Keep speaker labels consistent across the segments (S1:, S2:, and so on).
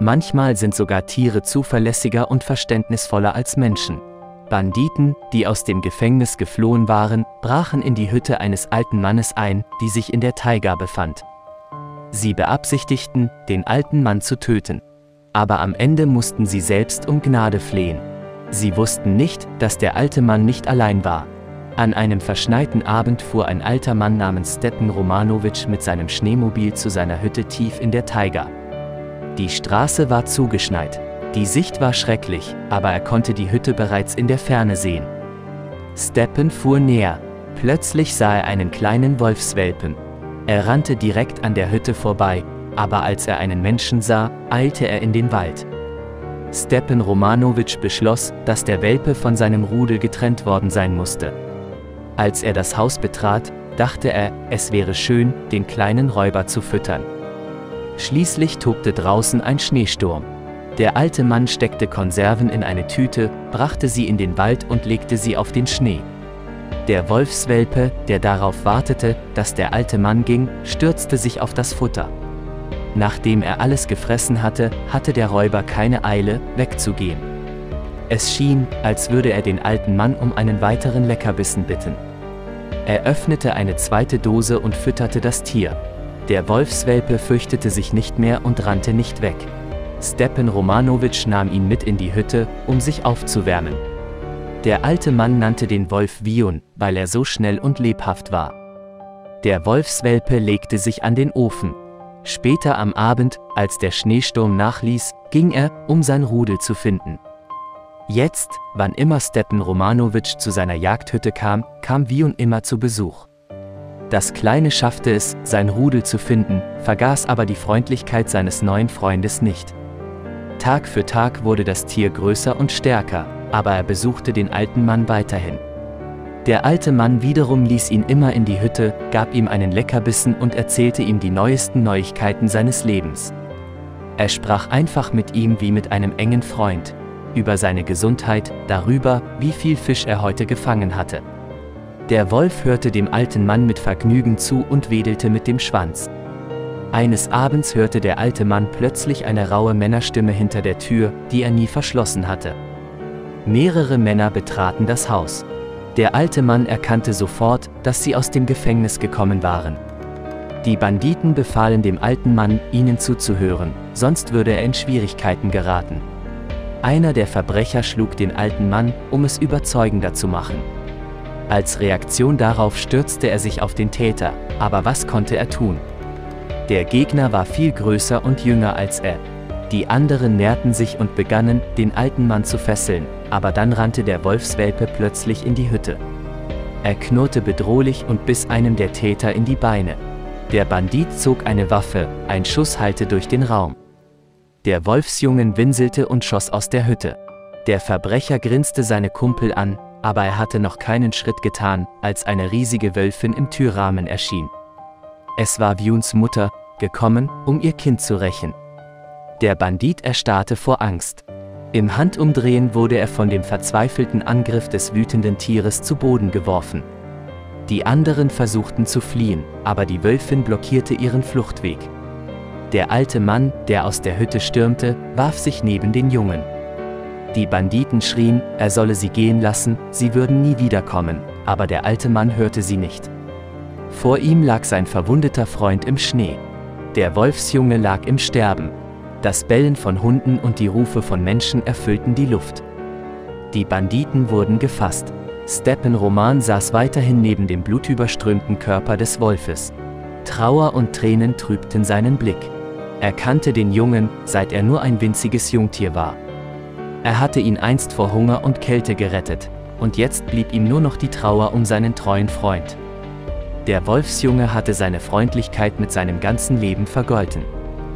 S1: Manchmal sind sogar Tiere zuverlässiger und verständnisvoller als Menschen. Banditen, die aus dem Gefängnis geflohen waren, brachen in die Hütte eines alten Mannes ein, die sich in der Taiga befand. Sie beabsichtigten, den alten Mann zu töten. Aber am Ende mussten sie selbst um Gnade flehen. Sie wussten nicht, dass der alte Mann nicht allein war. An einem verschneiten Abend fuhr ein alter Mann namens Stepan Romanowitsch mit seinem Schneemobil zu seiner Hütte tief in der Taiga. Die Straße war zugeschneit. Die Sicht war schrecklich, aber er konnte die Hütte bereits in der Ferne sehen. Stepan fuhr näher. Plötzlich sah er einen kleinen Wolfswelpen. Er rannte direkt an der Hütte vorbei, aber als er einen Menschen sah, eilte er in den Wald. Stepan Romanowitsch beschloss, dass der Welpe von seinem Rudel getrennt worden sein musste. Als er das Haus betrat, dachte er, es wäre schön, den kleinen Räuber zu füttern. Schließlich tobte draußen ein Schneesturm. Der alte Mann steckte Konserven in eine Tüte, brachte sie in den Wald und legte sie auf den Schnee. Der Wolfswelpe, der darauf wartete, dass der alte Mann ging, stürzte sich auf das Futter. Nachdem er alles gefressen hatte, hatte der Räuber keine Eile, wegzugehen. Es schien, als würde er den alten Mann um einen weiteren Leckerbissen bitten. Er öffnete eine zweite Dose und fütterte das Tier. Der Wolfswelpe fürchtete sich nicht mehr und rannte nicht weg. Stepan Romanowitsch nahm ihn mit in die Hütte, um sich aufzuwärmen. Der alte Mann nannte den Wolf Viun, weil er so schnell und lebhaft war. Der Wolfswelpe legte sich an den Ofen. Später am Abend, als der Schneesturm nachließ, ging er, um sein Rudel zu finden. Jetzt, wann immer Stepan Romanowitsch zu seiner Jagdhütte kam, kam Viun immer zu Besuch. Das Kleine schaffte es, sein Rudel zu finden, vergaß aber die Freundlichkeit seines neuen Freundes nicht. Tag für Tag wurde das Tier größer und stärker, aber er besuchte den alten Mann weiterhin. Der alte Mann wiederum ließ ihn immer in die Hütte, gab ihm einen Leckerbissen und erzählte ihm die neuesten Neuigkeiten seines Lebens. Er sprach einfach mit ihm wie mit einem engen Freund, über seine Gesundheit, darüber, wie viel Fisch er heute gefangen hatte. Der Wolf hörte dem alten Mann mit Vergnügen zu und wedelte mit dem Schwanz. Eines Abends hörte der alte Mann plötzlich eine raue Männerstimme hinter der Tür, die er nie verschlossen hatte. Mehrere Männer betraten das Haus. Der alte Mann erkannte sofort, dass sie aus dem Gefängnis gekommen waren. Die Banditen befahlen dem alten Mann, ihnen zuzuhören, sonst würde er in Schwierigkeiten geraten. Einer der Verbrecher schlug den alten Mann, um es überzeugender zu machen. Als Reaktion darauf stürzte er sich auf den Täter, aber was konnte er tun? Der Gegner war viel größer und jünger als er. Die anderen näherten sich und begannen, den alten Mann zu fesseln, aber dann rannte der Wolfswelpe plötzlich in die Hütte. Er knurrte bedrohlich und biss einem der Täter in die Beine. Der Bandit zog eine Waffe, ein Schuss hallte durch den Raum. Der Wolfsjungen winselte und schoss aus der Hütte. Der Verbrecher grinste seine Kumpel an, aber er hatte noch keinen Schritt getan, als eine riesige Wölfin im Türrahmen erschien. Es war Viuns Mutter, gekommen, um ihr Kind zu rächen. Der Bandit erstarrte vor Angst. Im Handumdrehen wurde er von dem verzweifelten Angriff des wütenden Tieres zu Boden geworfen. Die anderen versuchten zu fliehen, aber die Wölfin blockierte ihren Fluchtweg. Der alte Mann, der aus der Hütte stürmte, warf sich neben den Jungen. Die Banditen schrien, er solle sie gehen lassen, sie würden nie wiederkommen, aber der alte Mann hörte sie nicht. Vor ihm lag sein verwundeter Freund im Schnee. Der Wolfsjunge lag im Sterben. Das Bellen von Hunden und die Rufe von Menschen erfüllten die Luft. Die Banditen wurden gefasst. Stepan Roman saß weiterhin neben dem blutüberströmten Körper des Wolfes. Trauer und Tränen trübten seinen Blick. Er kannte den Jungen, seit er nur ein winziges Jungtier war. Er hatte ihn einst vor Hunger und Kälte gerettet, und jetzt blieb ihm nur noch die Trauer um seinen treuen Freund. Der Wolfsjunge hatte seine Freundlichkeit mit seinem ganzen Leben vergolten.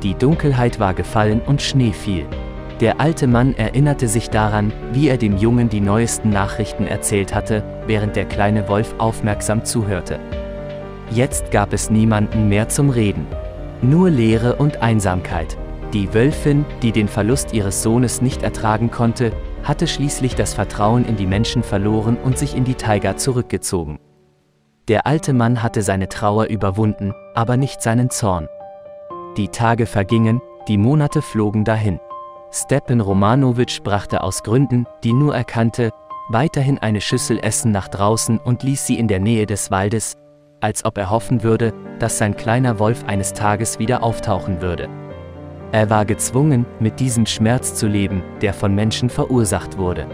S1: Die Dunkelheit war gefallen und Schnee fiel. Der alte Mann erinnerte sich daran, wie er dem Jungen die neuesten Nachrichten erzählt hatte, während der kleine Wolf aufmerksam zuhörte. Jetzt gab es niemanden mehr zum Reden. Nur Leere und Einsamkeit. Die Wölfin, die den Verlust ihres Sohnes nicht ertragen konnte, hatte schließlich das Vertrauen in die Menschen verloren und sich in die Taiga zurückgezogen. Der alte Mann hatte seine Trauer überwunden, aber nicht seinen Zorn. Die Tage vergingen, Die Monate flogen dahin. Stepan Romanowitsch brachte aus Gründen, die nur er kannte, weiterhin eine Schüssel Essen nach draußen und ließ sie in der Nähe des Waldes, als ob er hoffen würde, dass sein kleiner Wolf eines Tages wieder auftauchen würde. Er war gezwungen, mit diesem Schmerz zu leben, der von Menschen verursacht wurde.